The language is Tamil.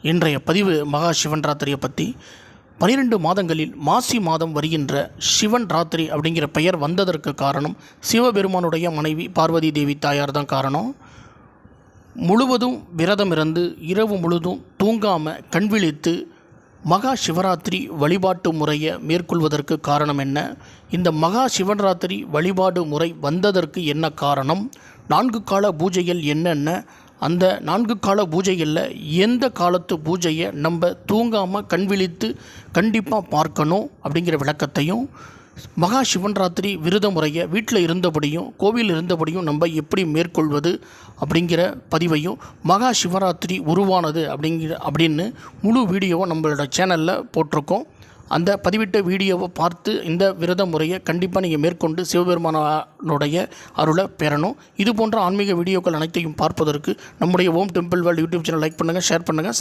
இன்றைய பதிவு மகா சிவன் ராத்திரியை பற்றி. 12 மாதங்களில் மாசி மாதம் வருகின்ற சிவன் ராத்திரி அப்படிங்கிற பெயர் வந்ததற்கு காரணம் சிவபெருமானுடைய மனைவி பார்வதி தேவி தாயார் தான் காரணம். முழுவதும் விரதம் இருந்து இரவு முழுதும் தூங்காமல் கண்விழித்து மகா சிவராத்திரி வழிபாட்டு முறையை மேற்கொள்வதற்கு காரணம் என்ன, இந்த மகா சிவராத்திரி வழிபாடு முறை வந்ததற்கு என்ன காரணம், 4 கால பூஜைகள் என்னென்ன, அந்த 4 கால பூஜைகளில் எந்த காலத்து பூஜையை நம்ம தூங்காமல் கண்விழித்து கண்டிப்பாக பார்க்கணும் அப்படிங்கிற விளக்கத்தையும், மகா சிவராத்திரி விரத முறையை வீட்டில் இருந்தபடியும் கோவில் இருந்தபடியும் நம்ம எப்படி மேற்கொள்வது அப்படிங்கிற பதிவையும், மகா சிவராத்திரி உருவானது அப்படின்னு முழு வீடியோவை நம்மளோட சேனலில் போட்டிருக்கோம். அந்த பதிவிட்ட வீடியோவை பார்த்து இந்த விரத முறையை கண்டிப்பாக நீங்கள் மேற்கொண்டு சிவபெருமானுடைய அருளை பெறணும். இது போன்ற ஆன்மீக வீடியோக்கள் அனைத்தையும் பார்ப்பதற்கு நம்முடைய Om Temple World YouTube channel like பண்ணுங்கள், ஷேர் பண்ணுங்கள்.